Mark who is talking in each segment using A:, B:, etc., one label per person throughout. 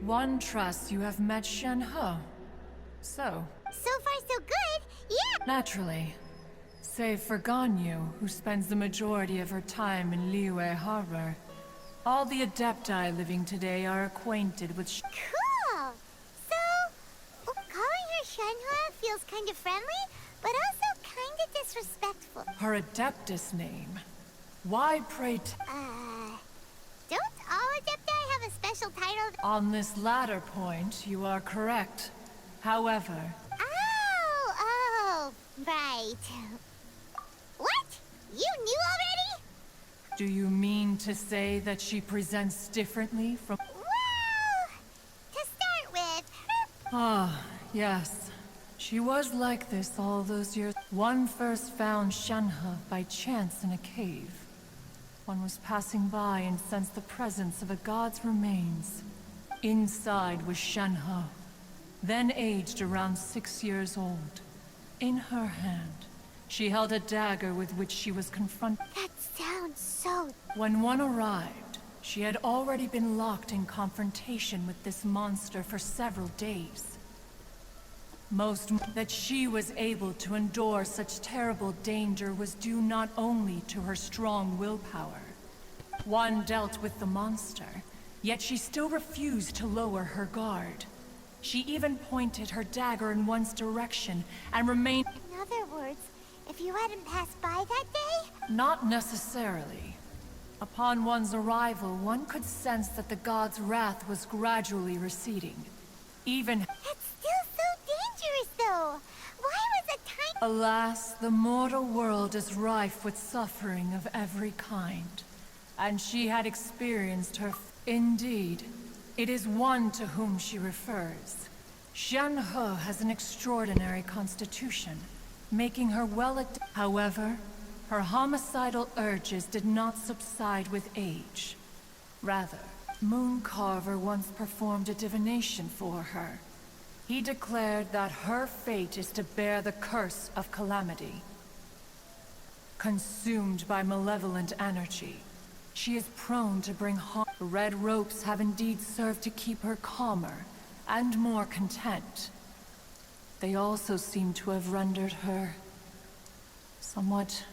A: One trusts you have met Shenhe. So
B: far so good, yeah!
A: naturally. Save for Ganyu, who spends the majority of her time in Liyue Harbor. All the Adepti living today are acquainted with
B: Cool! So, calling her Shenhe feels kind of friendly, but also kind of disrespectful.
A: her Adeptus name. Why pray
B: Don't all Adepti have a special title?
A: On this latter point, you are correct. However,
B: Oh, right. What? You knew already?
A: do you mean to say that she presents differently from...
B: Well, to start with,
A: Ah, yes. She was like this all those years. One first found Shenhe by chance in a cave. One was passing by and sensed the presence of a god's remains. Inside was Shenhe, then aged around 6 years old. In her hand, she held a dagger with which she was confronted.
B: that sounds so...
A: When one arrived, she had already been locked in confrontation with this monster for several days. That she was able to endure such terrible danger was due not only to her strong willpower. One dealt with the monster, yet she still refused to lower her guard. She even pointed her dagger in one's direction and remained...
B: In other words, if you hadn't passed by that day?
A: Not necessarily. Upon one's arrival, one could sense that the god's wrath was gradually receding. Even...
B: That's still so dangerous, though. Why was a tiny...
A: Alas, the mortal world is rife with suffering of every kind. And she had experienced her... Indeed, it is one to whom she refers. Shenhe has an extraordinary constitution, making her However, her homicidal urges did not subside with age. Rather, Mooncarver once performed a divination for her. He declared that her fate is to bear the curse of calamity. Consumed by malevolent energy, she is prone to bring harm. The red ropes have indeed served to keep her calmer and more content. They also seem to have rendered her somewhat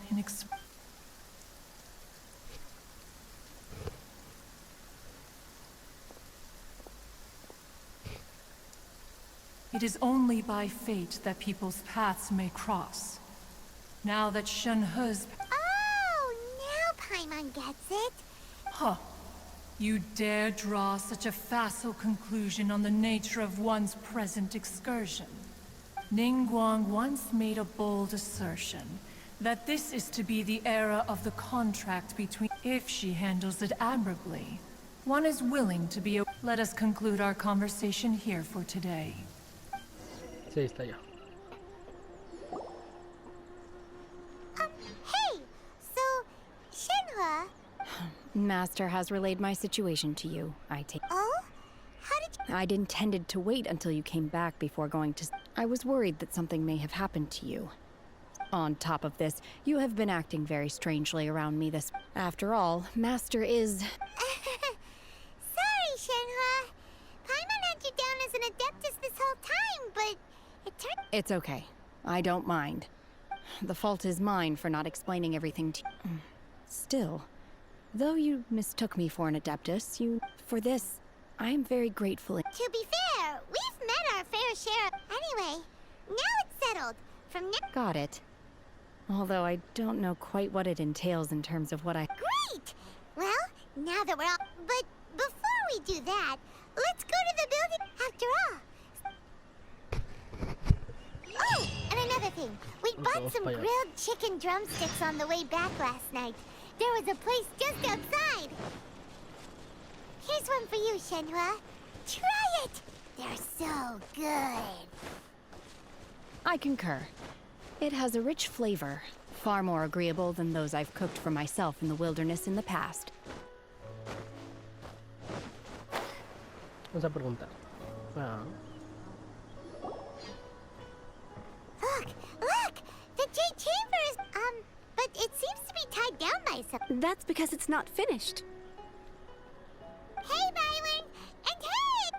A: It is only by fate that people's paths may cross. Now that Shenhe's...
B: Oh, now Paimon gets it.
A: Huh. You dare draw such a facile conclusion on the nature of one's present excursion. Ningguang once made a bold assertion that this is to be the era of the contract between... If she handles it admirably, one is willing to be... Let us conclude our conversation here for today.
C: Sí, está ya.
B: Hey! So, Shenhe...
D: Master has relayed my situation to you.
B: Oh? How did you...
D: I'd intended to wait until you came back before going to... I was worried that something may have happened to you. On top of this, you have been acting very strangely around me this... After all, Master is...
B: Sorry, Shenhe. Paimon had you down as an Adeptus this whole time, but it turned...
D: It's okay. I don't mind. The fault is mine for not explaining everything to you. Still, though you mistook me for an Adeptus, For this, I am very grateful.
B: To be fair, we've met our fair share. Anyway, now it's settled. From now...
D: Got it. Although I don't know quite what it entails in terms of what I...
B: Great! Well, now that we're all... But before we do that, let's go to the building after all. Oh, and another thing. We bought some grilled chicken drumsticks on the way back last night. There was a place just outside. Here's one for you, Shenhe. Try it! They're so good.
D: I concur. It has a rich flavor, far more agreeable than those I've cooked for myself in the wilderness in the past.
C: Vamos a preguntar. Ah.
B: Look! The Jade Chamber is... but it seems to be tied down by something.
E: That's because it's not finished.
B: Hey, Byron! And hey!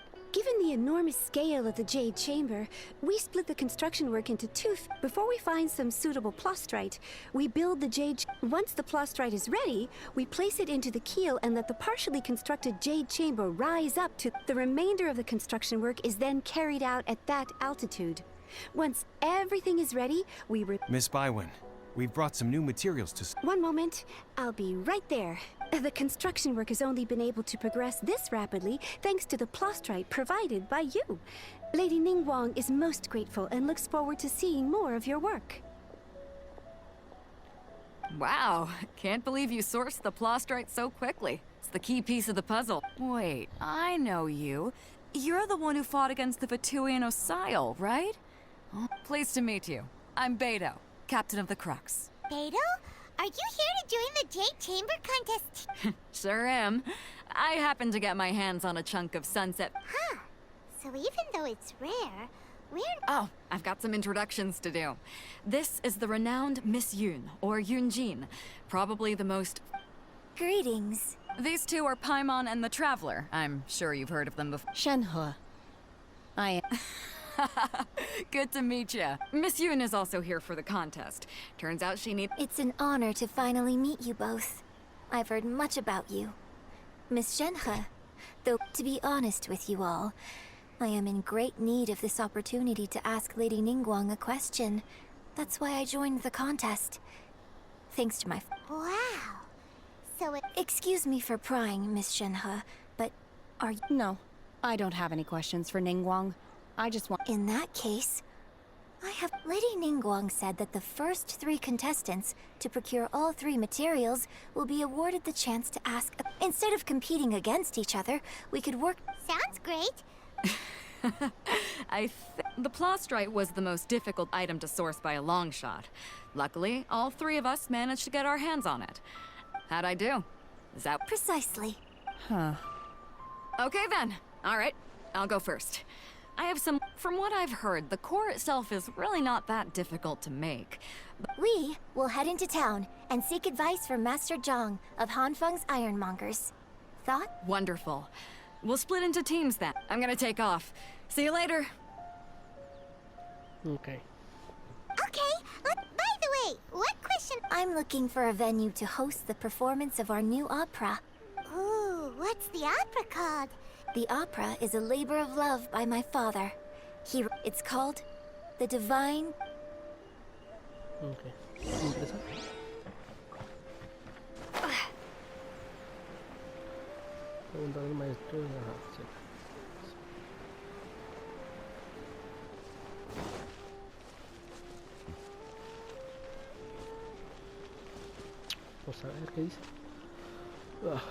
E: the enormous scale of the Jade Chamber, we split the construction work into two. Before we find some suitable plastrite, we build the Jade. Once the plastrite is ready, we place it into the keel and let the partially constructed Jade Chamber rise up to. The remainder of the construction work is then carried out at that altitude. Once everything is ready, we
F: Miss Bywin, we've brought some new materials to.
E: One moment, I'll be right there. The construction work has only been able to progress this rapidly thanks to the plastrite provided by you. Lady Ningguang is most grateful and looks forward to seeing more of your work.
G: Wow, can't believe you sourced the plastrite so quickly. It's the key piece of the puzzle. Wait, I know you. You're the one who fought against the Vatuian Osile, right? Oh, pleased to meet you. I'm Beto, captain of the Crux.
B: Beto? Are you here to join the Jade Chamber contest?
G: Sure am. I happened to get my hands on a chunk of sunset.
B: Huh. So even though it's rare, we're...
G: Oh, I've got some introductions to do. This is the renowned Miss Yun, or Yunjin, probably the most...
B: Greetings.
G: These two are Paimon and the Traveler. I'm sure you've heard of them before.
D: Shenhe. I...
G: Good to meet you. Miss Yun is also here for the contest. Turns out she needs...
B: It's an honor to finally meet you both. I've heard much about you. Miss Genhe, though to be honest with you all, I am in great need of this opportunity to ask Lady Ningguang a question. That's why I joined the contest. Thanks to my... Wow. So excuse me for prying, Miss Genhe, but are you...
D: No, I don't have any questions for Ningguang. I just want...
B: In that case, I have... Lady Ningguang said that the first 3 contestants to procure all 3 materials will be awarded the chance to ask... Instead of competing against each other, we could work... Sounds great.
G: The plastrite was the most difficult item to source by a long shot. Luckily, all 3 of us managed to get our hands on it. How'd I do? Is that...
B: Precisely.
D: Huh.
G: Okay then. All right, I'll go first. I have some... From what I've heard, the core itself is really not that difficult to make.
B: We will head into town and seek advice from Master Zhang of Hanfeng's Ironmongers. Thought?
G: Wonderful. We'll split into teams then. I'm gonna take off. See you later.
C: Okay.
B: Okay, by the way, what question? I'm looking for a venue to host the performance of our new opera. Ooh, what's the opera called? The opera is a labor of love by my father. It's called The Divine...
C: Okay. ¿Empieza? Pregunta del maestro. Ajá, sí. Vamos a ver qué dice. Ah.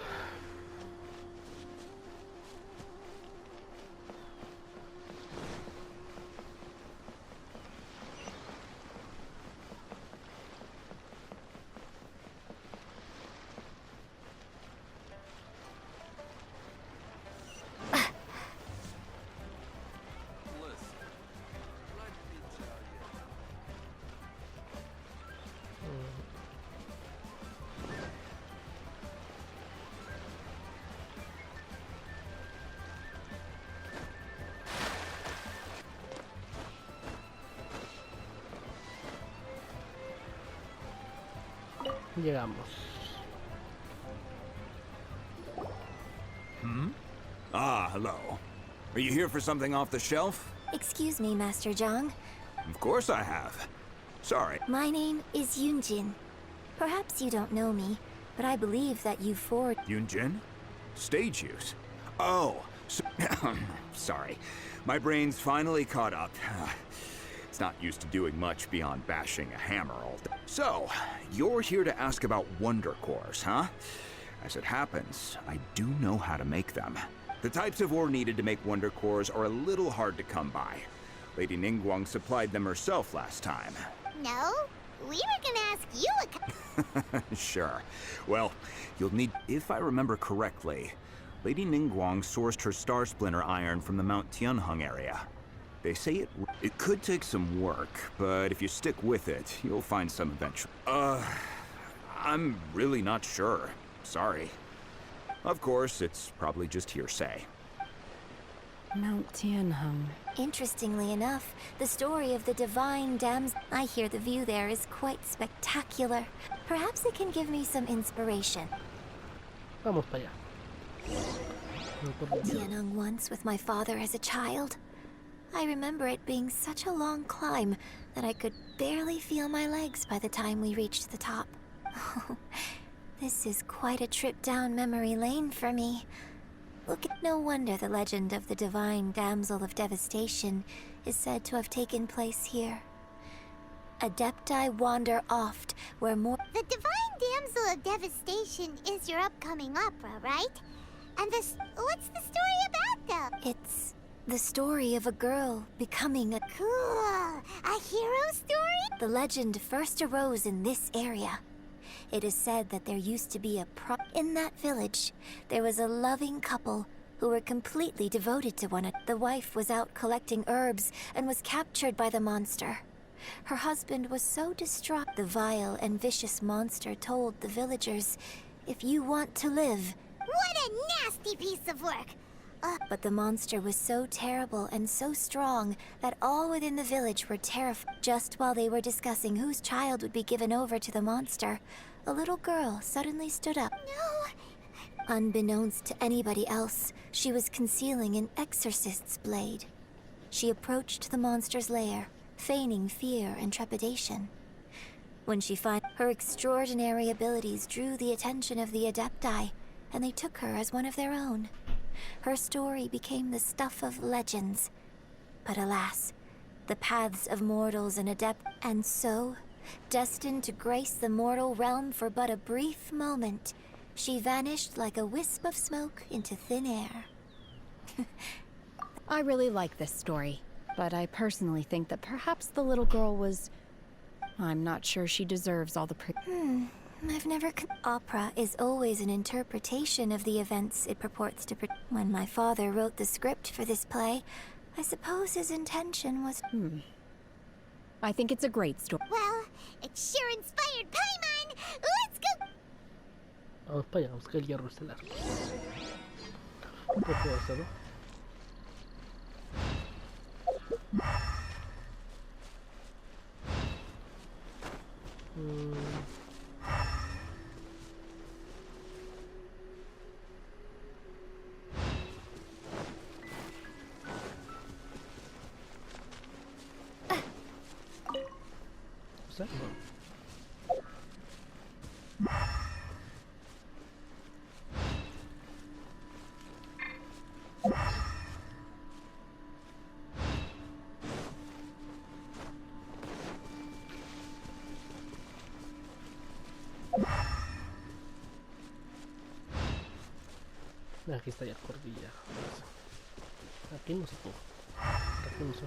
C: Llegamos.
H: Ah, hello. Are you here for something off the shelf?
B: Excuse me, Master Zhang.
H: Of course I have. Sorry.
B: My name is Yunjin. Perhaps you don't know me, but I believe that you forged...
H: Yunjin? Stage use? Oh, sorry. My brain's finally caught up. It's not used to doing much beyond bashing a hammer all day. So, you're here to ask about wonder cores, huh? As it happens, I do know how to make them. The types of ore needed to make wonder cores are a little hard to come by. Lady Ningguang supplied them herself last time.
B: No, we were gonna ask you a...
H: Sure. Well, you'll need... If I remember correctly, Lady Ningguang sourced her Star Splinter iron from the Mount Tianheng area. They say it could take some work, but if you stick with it, you'll find some eventually. I'm really not sure. Sorry. Of course, it's probably just hearsay.
D: Mount Tianheng.
B: Interestingly enough, the story of the divine damsel. I hear the view there is quite spectacular. Perhaps it can give me some inspiration.
C: Vamos para allá.
B: Tianheng once with my father as a child. I remember it being such a long climb that I could barely feel my legs by the time we reached the top. This is quite a trip down memory lane for me. No wonder the legend of the divine damsel of devastation is said to have taken place here. Adepti wander oft where more. The divine damsel of devastation is your upcoming opera, right? And this, what's the story about, though? It's the story of a girl becoming a... Cool! A hero story? The legend first arose in this area. It is said that there used to be a in that village, there was a loving couple who were completely devoted to one another. The wife was out collecting herbs and was captured by the monster. Her husband was so distraught. The vile and vicious monster told the villagers, "If you want to live..." What a nasty piece of work! But the monster was so terrible and so strong that all within the village were terrified. Just while they were discussing whose child would be given over to the monster, a little girl suddenly stood up. No! Unbeknownst to anybody else, she was concealing an exorcist's blade. She approached the monster's lair, feigning fear and trepidation. When she her extraordinary abilities drew the attention of the Adepti, and they took her as one of their own. Her story became the stuff of legends. But alas, the paths of mortals and and so, destined to grace the mortal realm for but a brief moment, she vanished like a wisp of smoke into thin air.
D: I really like this story, but I personally think that perhaps the little girl was... I'm not sure she deserves all the
B: I've never... Opera is always an interpretation of the events it purports to... When my father wrote the script for this play, I suppose his intention was...
D: I think it's a great story.
B: Well, it sure inspired Paimon! Let's go!
C: Vamos para allá, vamos a buscar el hierro estelar. ¿Qué puedo hacer, no? ¿Sí? Aquí está ya cordilla. Aquí no se pudo. Aquí no se.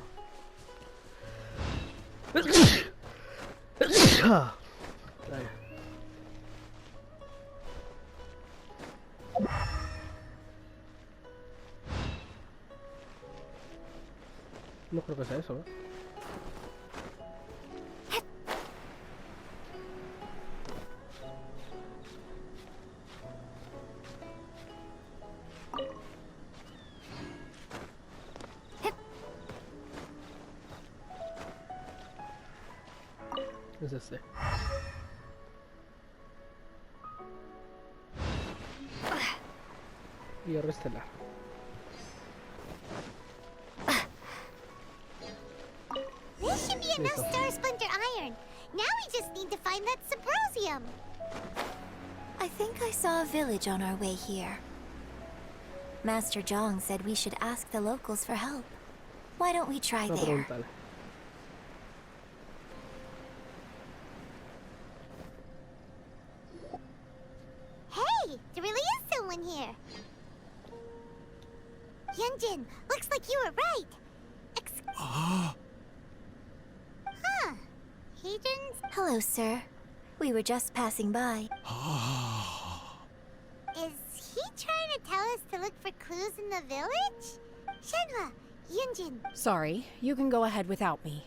C: No creo que sea eso, ¿eh? Es este. Hierro estelar.
B: This should be enough star splinter iron. Now we just need to find that symposium. I think I saw a village on our way here. Master Zhang said we should ask the locals for help. Why don't we try there? Hey, there really is someone here. Yunjin, looks like you were right. Huh. He didn't... Hello, sir. We were just passing by. Is he trying to tell us to look for clues in the village? Shenhua, Yunjin.
D: Sorry, you can go ahead without me.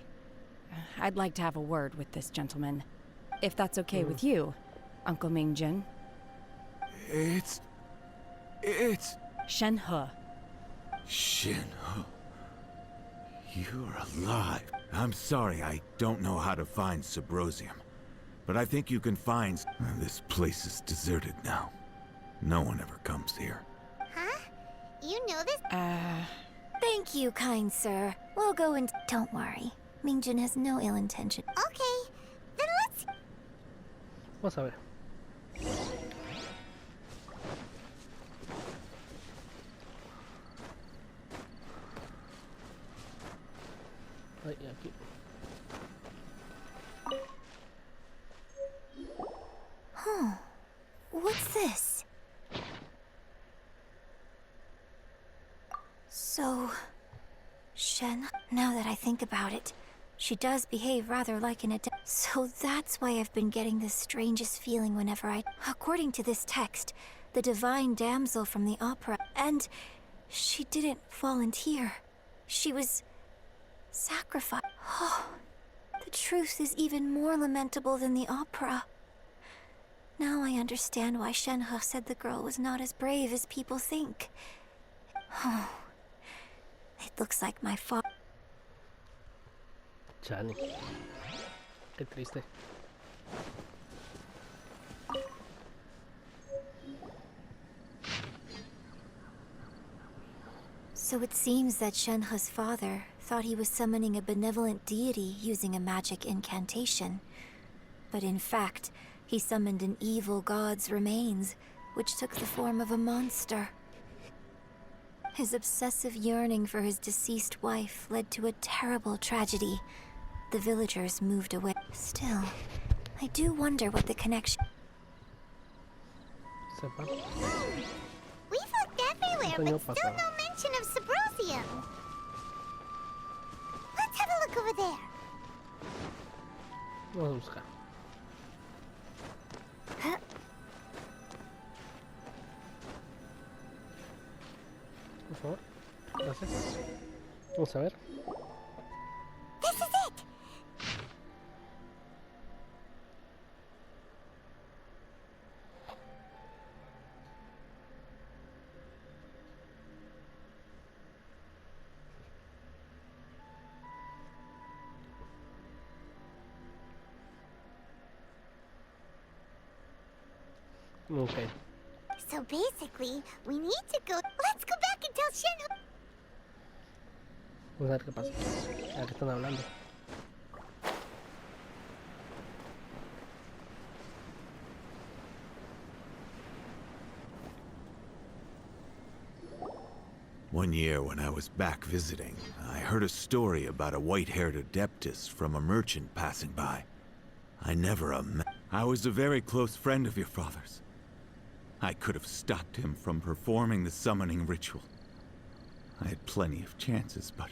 D: I'd like to have a word with this gentleman. If that's okay with you, Uncle Mingjin.
F: It's...
D: Shenhe.
I: Shin, you're alive. I'm sorry, I don't know how to find Subrosium. But I think you can find... This place is deserted now. No one ever comes here.
B: Huh? You know this?
E: Thank you, kind sir. We'll go and... Don't worry. Mingjin has no ill intention.
B: Okay, then let's...
C: Vamos a ver. Ay, aquí.
E: Huh. What's this? So... Shen, now that I think about it, she does behave rather like an adept. So that's why I've been getting the strangest feeling whenever I... According to this text, the divine damsel from the opera, and she didn't volunteer. She was sacrificed. Oh, the truth is even more lamentable than the opera. Now I understand why Shenhe said the girl was not as brave as people think. Oh, it looks like my father...
C: Chani. Qué triste.
E: So it seems that Shenhe's father thought he was summoning a benevolent deity using a magic incantation. But in fact, he summoned an evil god's remains, which took the form of a monster. His obsessive yearning for his deceased wife led to a terrible tragedy. The villagers moved away. Still, I do wonder what the connection...
C: Sepa.
B: We've looked everywhere, but still no mention of Subrosium. Let's have a look over there.
C: Vamos a buscar.
B: Huh?
C: Por favor. Gracias. Vamos a ver.
B: This is it!
C: Okay.
B: So basically, we need to go... Let's go back and tell Shenhe...
C: Vamos a ver qué pasa. ¿A qué están hablando?
I: One year when I was back visiting, I heard a story about a white-haired adeptus from a merchant passing by. I never met. I was a very close friend of your father's. I could have stopped him from performing the summoning ritual. I had plenty of chances, but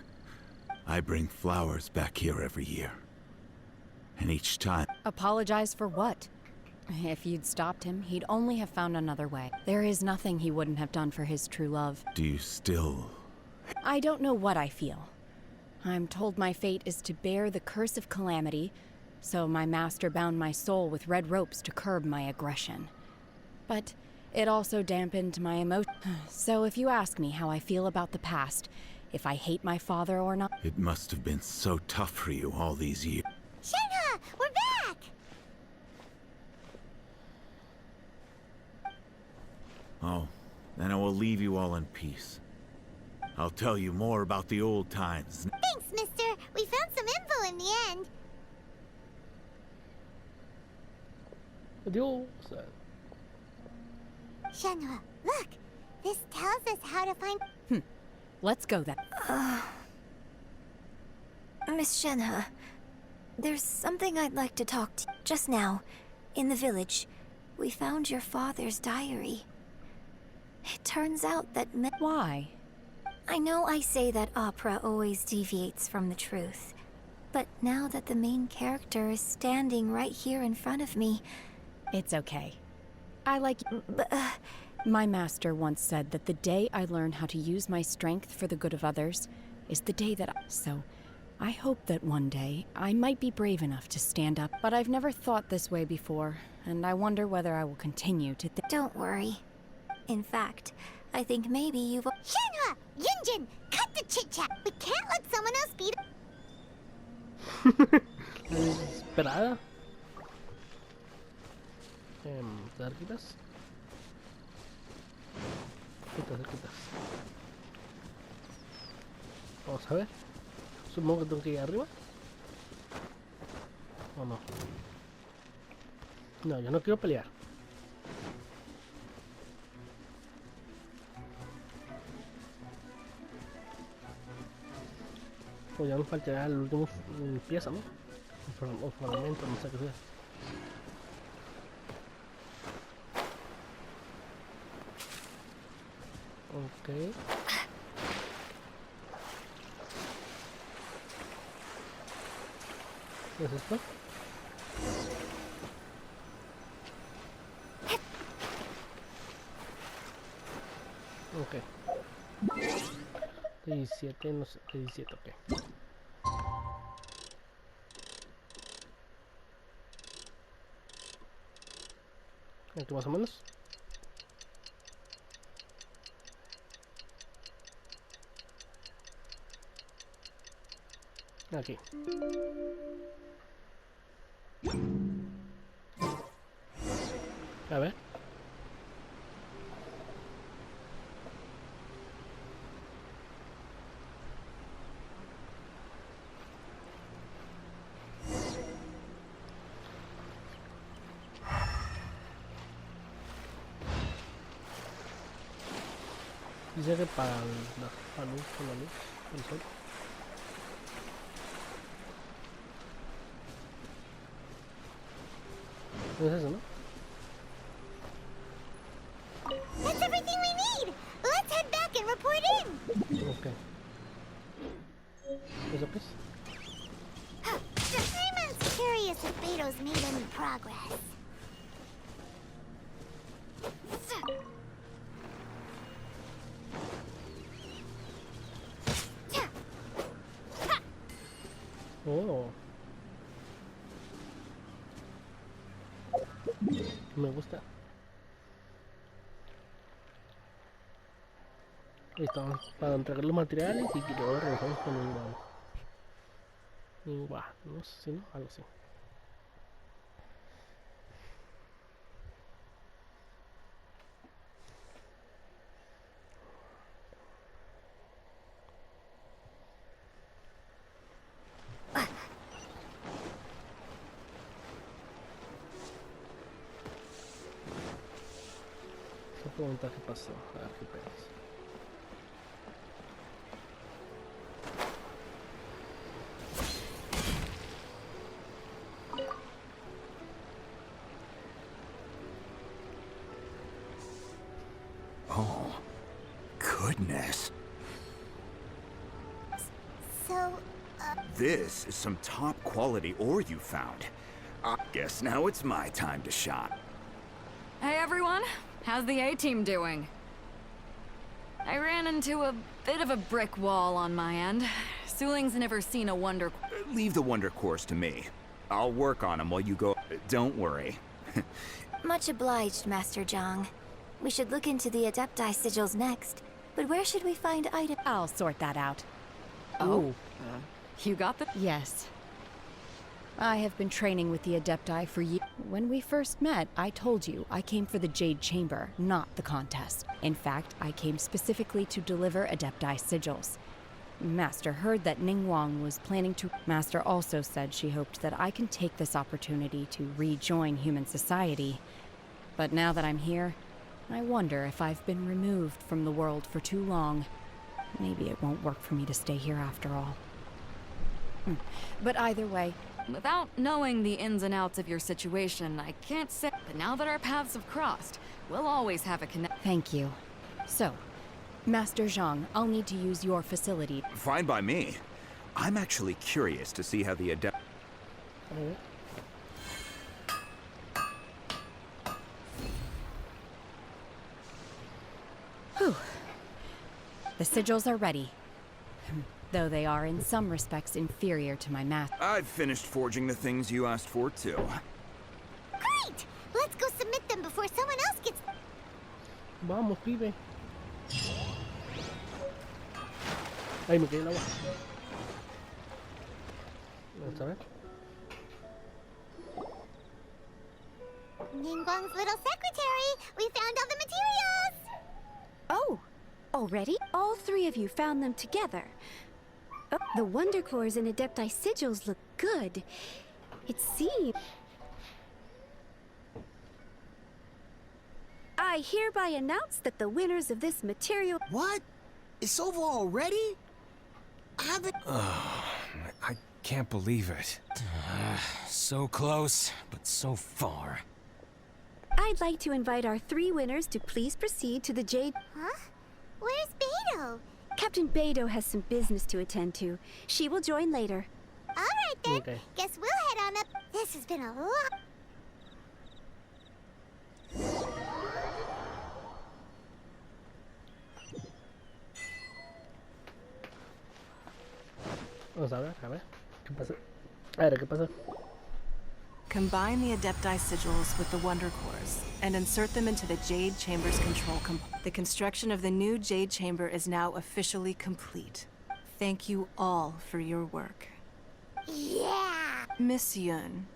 I: I bring flowers back here every year. And each time...
D: Apologize for what? If you'd stopped him, he'd only have found another way. There is nothing he wouldn't have done for his true love.
I: Do you still...
D: I don't know what I feel. I'm told my fate is to bear the curse of calamity, so my master bound my soul with red ropes to curb my aggression. But it also dampened my emotion. So if you ask me how I feel about the past, if I hate my father or not...
I: It must have been so tough for you all these years.
B: Shenhe! We're back!
I: Oh, then I will leave you all in peace. I'll tell you more about the old times.
B: Thanks, mister. We found some info in the end.
C: Adiós.
B: Shenhe, look. This tells us how to find...
D: Let's go then.
E: Miss Shenhe, there's something I'd like to talk to you. Just now, in the village, we found your father's diary. It turns out that
D: Why?
E: I know I say that opera always deviates from the truth, but now that the main character is standing right here in front of me...
D: It's okay. I like...
E: But,
D: My master once said that the day I learn how to use my strength for the good of others is the day that So, I hope that one day I might be brave enough to stand up. But I've never thought this way before, and I wonder whether I will continue to think...
E: don't worry. In fact, I think maybe you've...
B: Shenhe! Genshit! Jin, cut the chit-chat. We can't let someone else beat...
C: Desesperada. Cerquitas. Cerquitas. Vamos a ver. Supongo que tengo que ir arriba. ¿O no? No, yo no quiero pelear. Pues ya nos faltará el último pieza, ¿no? Un fragmento, no sé qué sea. Ok. ¿Qué es esto? Ok. 17, no sé, 17, ok. Aquí más o menos. Aquí. A ver. Dice que para la luz, con la luz, el sol. ¿No es eso, no?
B: That's everything we need! Let's head back and report in!
C: Ok. ¿Eso qué es?
B: Simon's curious if Beto's made any progress.
C: Oh. Me gusta. Listo, para entregar los materiales y que luego regresamos con un no sé si no, algo así. Esa pregunta que pasó, a ver qué pedas.
H: Oh, goodness.
B: So,
H: This is some top quality ore you found. I guess now it's my time to shine.
G: Hey everyone, how's the A-team doing? I ran into a bit of a brick wall on my end. Suling's never seen a wonder...
H: Leave the wonder cores to me. I'll work on them while you go. Don't worry.
J: Much obliged, Master Zhang. We should look into the Adepti sigils next. But where should we find items?
D: I'll sort that out.
G: Oh, you got the...
D: Yes. I have been training with the Adepti for years. When we first met, I told you I came for the Jade Chamber, not the contest. In fact, I came specifically to deliver Adepti sigils. Master heard that Ningguang was planning to... Master also said she hoped that I can take this opportunity to rejoin human society. But now that I'm here, I wonder if I've been removed from the world for too long. Maybe it won't work for me to stay here after all. But either way...
G: Without knowing the ins and outs of your situation, I can't say... But now that our paths have crossed, we'll always have a connection.
D: Thank you. So, Master Zhang, I'll need to use your facility.
H: Fine by me. I'm actually curious to see how the adept...
D: Whew. The sigils are ready. Though they are in some respects inferior to my math.
H: I've finished forging the things you asked for, too.
B: great! Let's go submit them before someone else gets...
C: Vamos, pibe. Ay, me caí el agua. Vamos a ver.
B: Ningguang's little secretary! We found all the materials!
E: Oh, already? All three of you found them together. Oh, the Wonder Cores and Adepti sigils look good. It seems... I hereby announce that the winners of this material...
K: What? It's over already? I haven't...
F: I can't believe it.
K: So close, but so far.
E: I'd like to invite our three winners to please proceed to the Jade...
B: Huh? Where's Beto?
E: Captain Beto has some business to attend to. She will join later.
B: Alright then.
C: Okay.
B: Guess we'll head on up. This has been a lot.
C: Vamos a ver. ¿Qué pasa? A ver, ¿qué pasa?
L: Combine the Adepti sigils with the Wonder Cores and insert them into the Jade Chamber's control compartment. The construction of the new Jade Chamber is now officially complete. Thank you all for your work.
B: Yeah!
L: Miss Yun,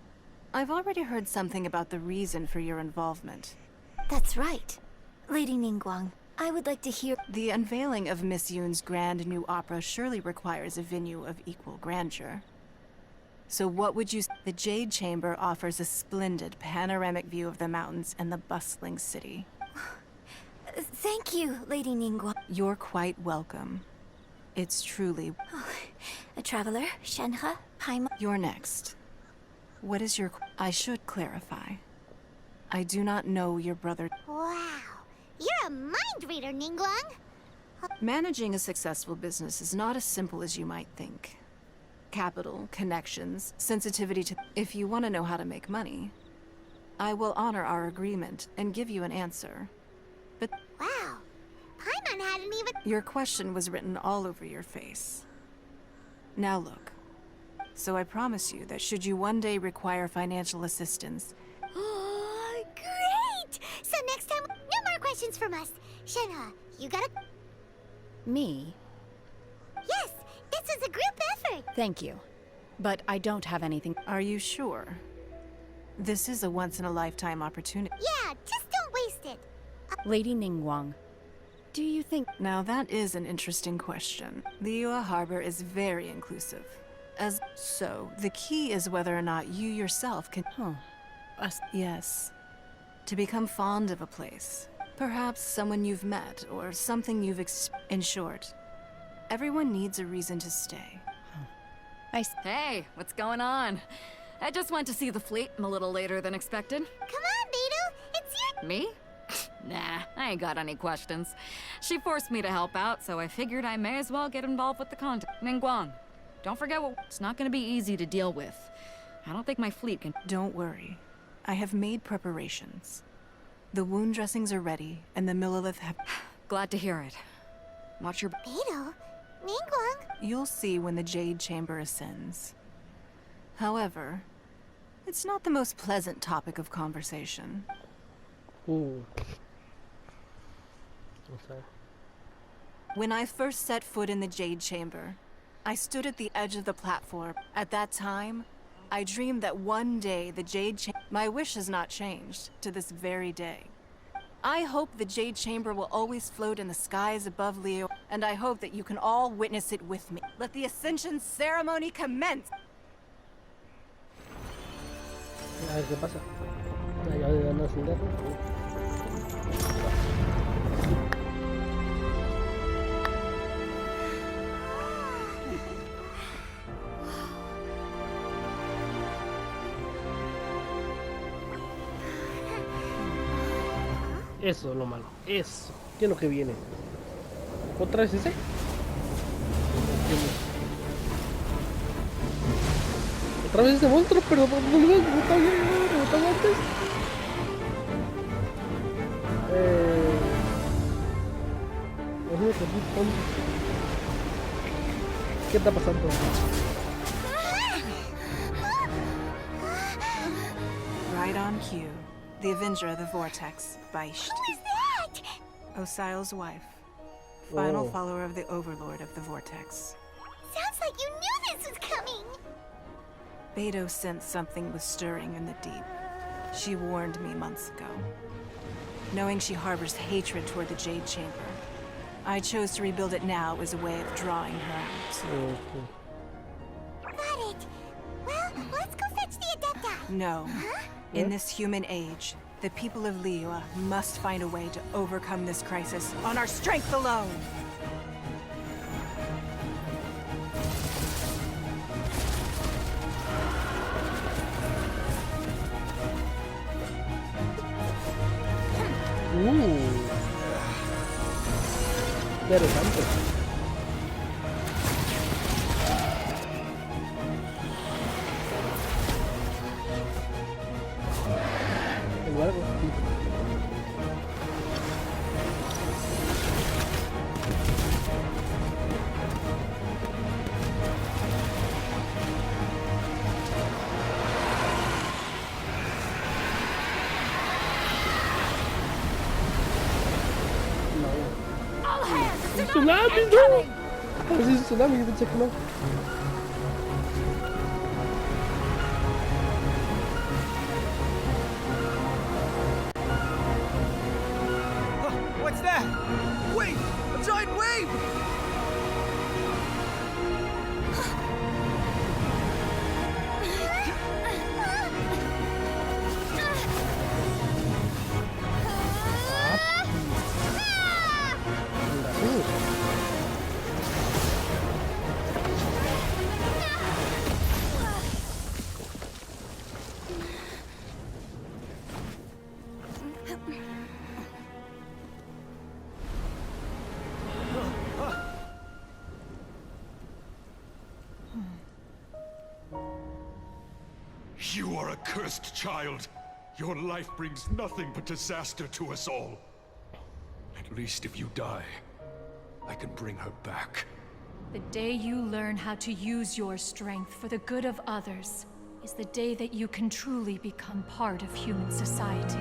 L: I've already heard something about the reason for your involvement.
J: That's right. Lady Ningguang, I would like to hear...
L: The unveiling of Miss Yun's grand new opera surely requires a venue of equal grandeur. So what would you... The Jade Chamber offers a splendid panoramic view of the mountains and the bustling city.
J: Thank you, Lady Ningguang.
L: You're quite welcome. It's truly...
J: A traveler, Shenhe, Paimon...
L: You're next. What is your... I should clarify. I do not know your brother...
B: Wow. You're a mind reader, Ningguang.
L: Managing a successful business is not as simple as you might think. Capital, connections, sensitivity to... If you want to know how to make money, I will honor our agreement and give you an answer. But...
B: Wow. Paimon hadn't even...
L: Your question was written all over your face. Now look. So I promise you that should you one day require financial assistance...
B: Oh, great! So next time, no more questions from us. Shenhe, you gotta...
D: Me?
B: Yes, this is a group effort.
D: Thank you. But I don't have anything.
L: Are you sure? This is a once-in-a-lifetime opportunity.
B: Yeah, just don't waste it.
D: Lady Ningguang, do you think...
L: Now that is an interesting question. Liyue Harbor is very inclusive. So, the key is whether or not you yourself can... Yes. To become fond of a place. Perhaps someone you've met, or something you've In short, everyone needs a reason to stay.
G: Hey, what's going on? I just went to see the fleet a little later than expected.
B: Come on, Beto. It's your...
G: Me? Nah, I ain't got any questions. She forced me to help out, so I figured I may as well get involved with the content. Ningguang, don't forget it's not gonna be easy to deal with. I don't think my fleet can...
L: Don't worry. I have made preparations. The wound dressings are ready, and the Millilith have...
G: Glad to hear it. Watch your...
B: Beto? Ningguang?
L: You'll see when the Jade Chamber ascends. However, it's not the most pleasant topic of conversation.
C: Vamos a ver.
L: When I first set foot in the Jade Chamber, I stood at the edge of the platform. At that time, I dreamed that one day the Jade Chamber... My wish has not changed to this very day. I hope the Jade Chamber will always float in the skies above Liyue, and I hope that you can all witness it with me. Let the Ascension ceremony commence!
C: A ver qué pasa. Ya van a ascender. Eso es lo malo. Eso. ¿Qué es lo que viene? ¿Otra vez ese? ¿Otra vez ese monstruo? Pero ¿por dónde me estaba antes? ¿Qué está pasando?
L: Right on cue. The Avenger of the Vortex, Beisht.
B: Who is that?
L: Osial's wife. Final follower of the Overlord of the Vortex.
B: Sounds like you knew this was coming!
L: Beto sensed something was stirring in the deep. She warned me months ago. Knowing she harbors hatred toward the Jade Chamber, I chose to rebuild it now as a way of drawing her out.
B: Got it! Well, let's go fetch the Adepti!
L: No.
B: Huh?
L: In this human age, the people of Liyue must find a way to overcome this crisis on our strength alone!
C: Interesante. El barco. Tsunami, no! This is tsunami, even check no.
K: What's that? Wait! A giant wave!
M: You are a cursed child. Your life brings nothing but disaster to us all. At least if you die, I can bring her back.
A: The day you learn how to use your strength for the good of others is the day that you can truly become part of human society.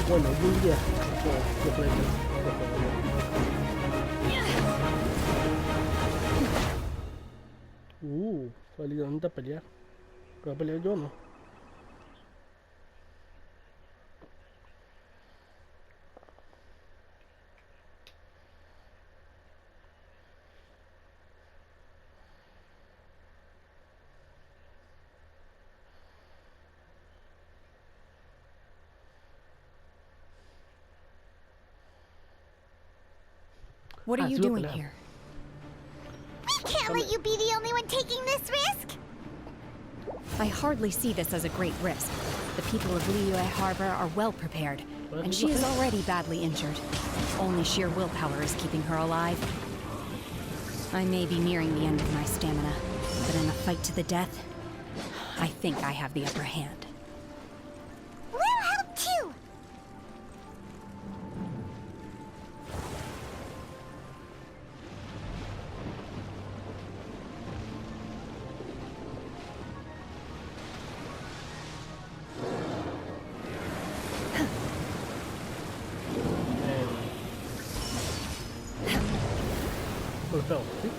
C: Bueno, un día. Fue literalmente a pelear. ¿Voy a pelear yo o no?
D: What are you doing here?
B: We can't let you be the only one taking this risk!
D: I hardly see this as a great risk. The people of Liyue Harbor are well prepared, and she is already badly injured. Only sheer willpower is keeping her alive. I may be nearing the end of my stamina, but in a fight to the death, I think I have the upper hand.
B: We'll help too!
C: Golpeo, ¿sí?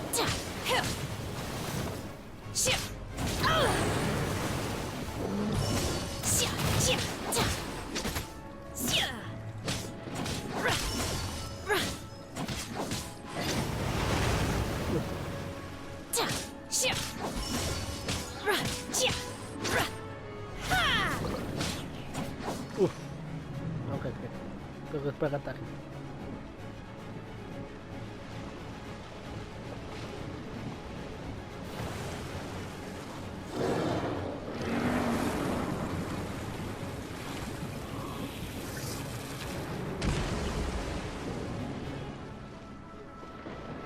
C: Ok, creo que es para ataque.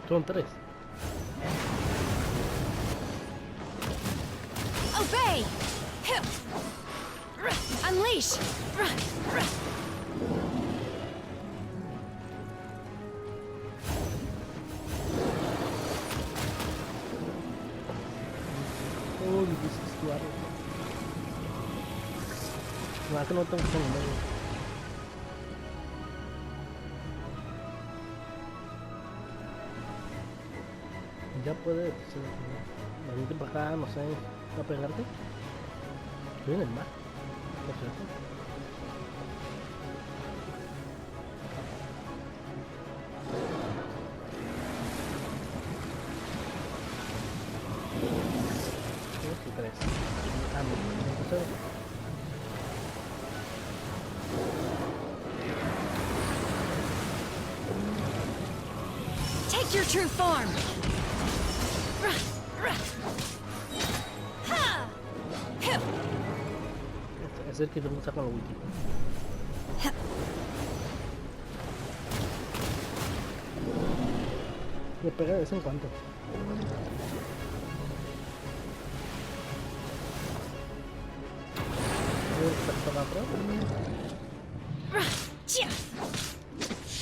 C: Son 3.
D: Obey! Unleash!
C: Oh, difícil esquivarlo. No, que no tengo que poner medio. Ya puede venirte para acá, no sé, a pegarte. Estoy en el mar, por cierto. ¿Qué crees? Ah, no,
D: Take your true form!
C: Es el que me gusta con el wiki. Me pega de vez en cuando.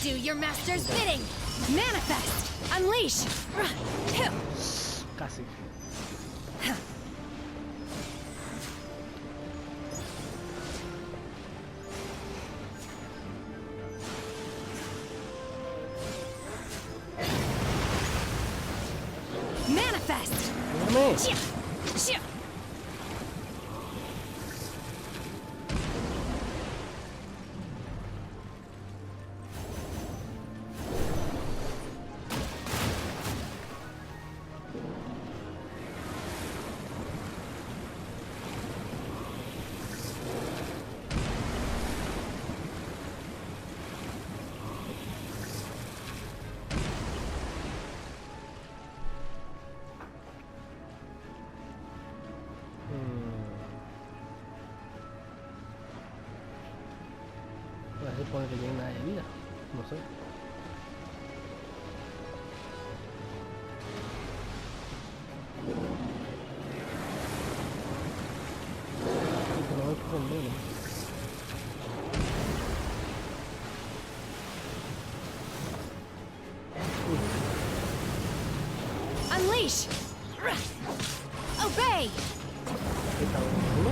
D: Do your master's bidding! Manifest! Unleash!
C: Casi.
D: Manifest!
C: Se pone que tiene nada de vida, no sé. No me conviene.
D: Unleash! Obey!
C: ¿Qué tal? ¿No?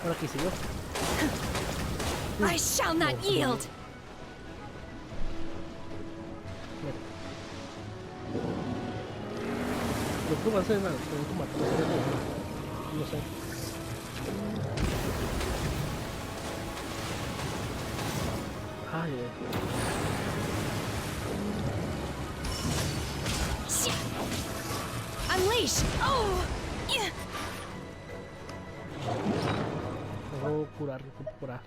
C: Ahora aquí sigo.
D: I shall not yield!
C: Lo que puedo hacer es no sé. Ay,
D: Unleash! Oh!
C: puedo curar, recuperar.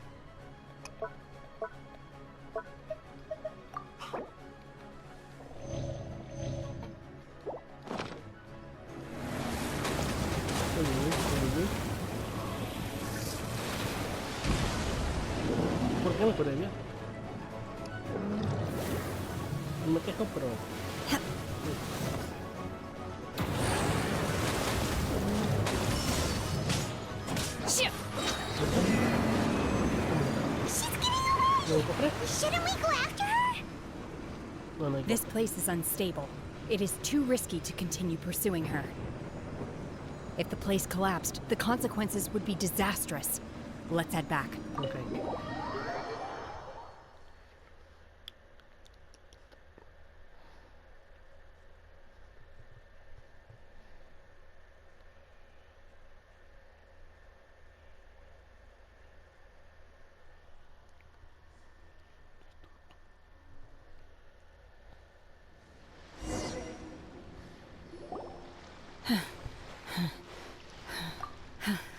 C: ¿Por qué me curé bien? No me quejo, pero...
B: Shouldn't we go after her?
D: This place is unstable. It is too risky to continue pursuing her. If the place collapsed, the consequences would be disastrous. Let's head back.
C: Okay.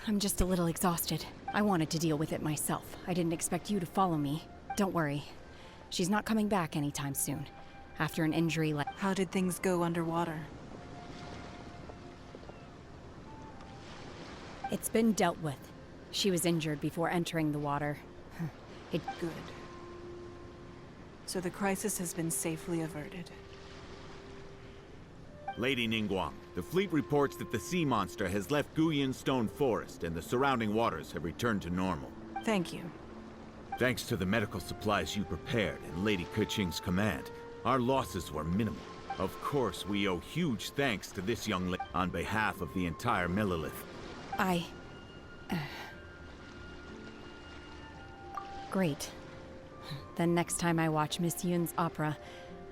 D: I'm just a little exhausted. I wanted to deal with it myself. I didn't expect you to follow me. Don't worry. She's not coming back anytime soon. After an injury like...
L: How did things go underwater?
D: It's been dealt with. She was injured before entering the water. It...
L: Good. So the crisis has been safely averted.
I: Lady Ningguang, the fleet reports that the sea monster has left Guyan Stone Forest and the surrounding waters have returned to normal.
L: Thank you.
I: Thanks to the medical supplies you prepared and Lady Keqing's command, our losses were minimal. Of course, we owe huge thanks to this young lady on behalf of the entire Millelith.
D: Great. Then next time I watch Miss Yun's opera,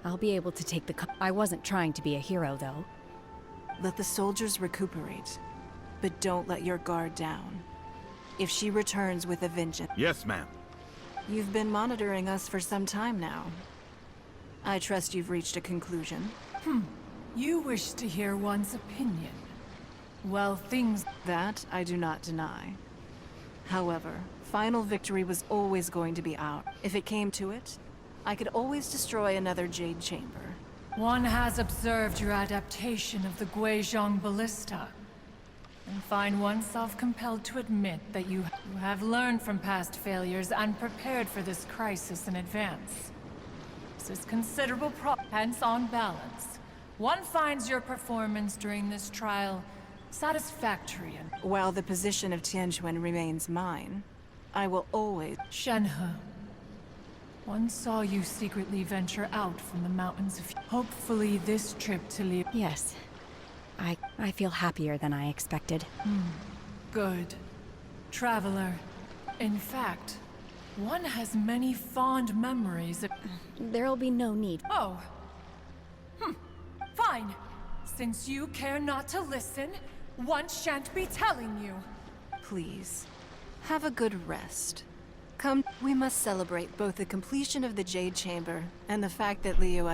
D: I'll be able to take the... I wasn't trying to be a hero, though.
L: Let the soldiers recuperate, but don't let your guard down. If she returns with a vengeance...
I: Yes, ma'am.
L: You've been monitoring us for some time now. I trust you've reached a conclusion.
A: You wish to hear one's opinion. Well, things...
L: That I do not deny. However, final victory was always going to be ours. If it came to it, I could always destroy another Jade Chamber.
A: One has observed your adaptation of the Guizhong Ballista, and find oneself compelled to admit that you have learned from past failures and prepared for this crisis in advance. This is considerable hence on balance. One finds your performance during this trial satisfactory and...
L: While the position of Tianquan remains mine, I will always...
A: Shenhe. One saw you secretly venture out from the mountains of... Hopefully this trip to Liu...
D: Yes. I feel happier than I expected.
A: Good. Traveler. In fact, one has many fond memories of...
D: There'll be no need.
A: Oh. Fine. Since you care not to listen, one shan't be telling you.
L: Please, have a good rest. Come, we must celebrate both the completion of the Jade Chamber and the fact that Liu...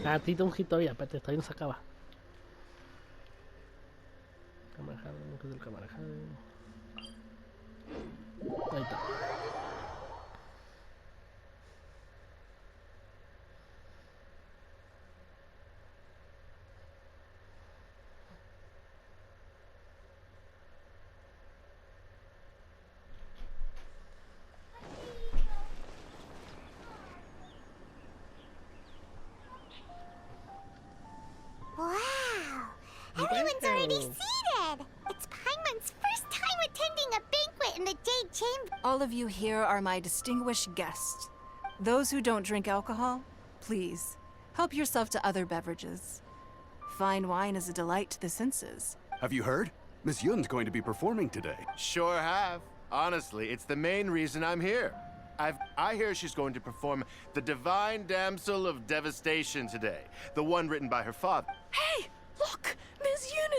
C: Ah, ti un hit todavía, espérate, todavía no se acaba. Cámara jade, nunca del cámara jade. Ahí está.
B: Wow! Everyone's already seated! It's Paimon's first time attending a banquet in the Jade Chamber.
L: All of you here are my distinguished guests. Those who don't drink alcohol, please, help yourself to other beverages. Fine wine is a delight to the senses.
N: Have you heard? Miss Yun's going to be performing today.
O: Sure have. Honestly, it's the main reason I'm here. I hear she's going to perform The Divine Damsel of Devastation today. The one written by her father.
L: Hey! Look! Miss Yun!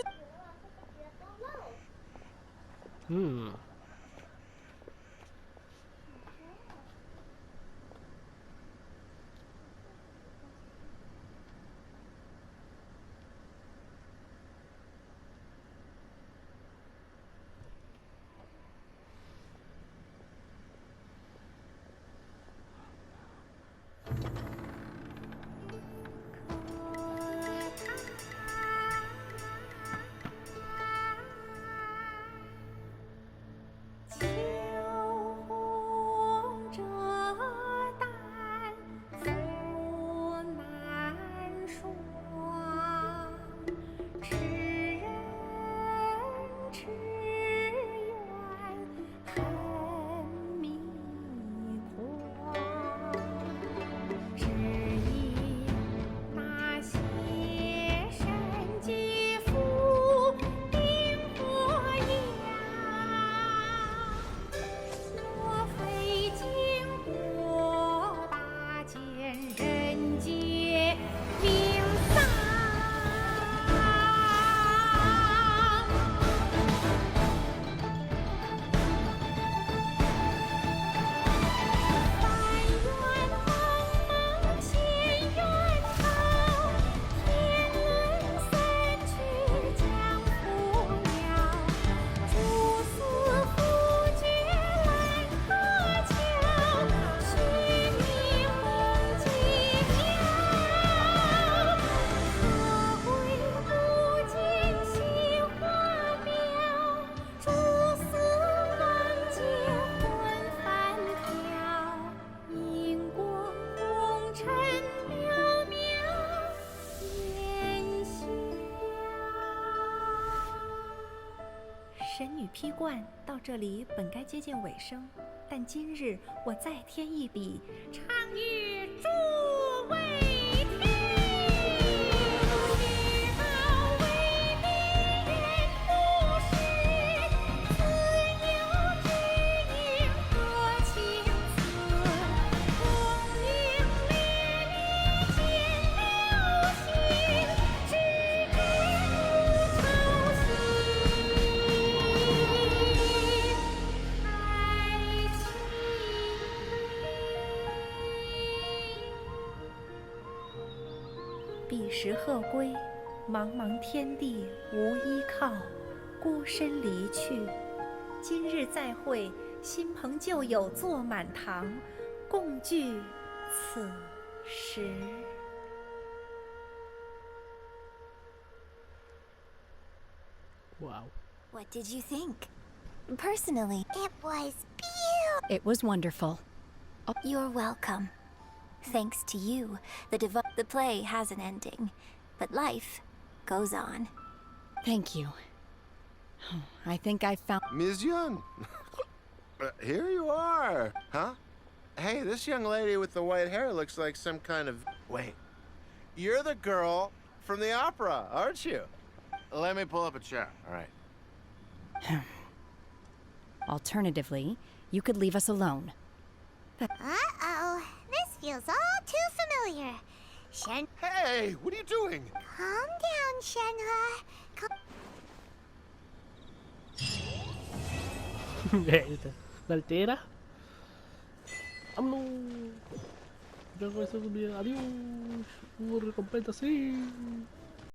P: 神女披冠到这里本该接近尾声，但今日我再添一笔，唱与诸位听。彼时鹤归，茫茫天地无依靠，孤身离去。今日再会，新朋旧友坐满堂，共聚此时。
C: Wow.
J: What did you think? Personally,
B: It was beautiful.
D: It was wonderful.
J: You're welcome. Thanks to you, the play has an ending, but life goes on.
D: Thank you. I think I found...
O: Ms. Yun! Here you are! Huh? Hey, this young lady with the white hair looks like some kind of... Wait. You're the girl from the opera, aren't you? Let me pull up a chair, all right.
D: Alternatively, you could leave us alone.
B: Uh-oh. This feels all too familiar. Shen...
O: Hey, what are you doing?
B: Calm down, Shenhua.
C: La altera. ¡Vámonos! Ya con eso, adiós. Hubo recompensa, sí.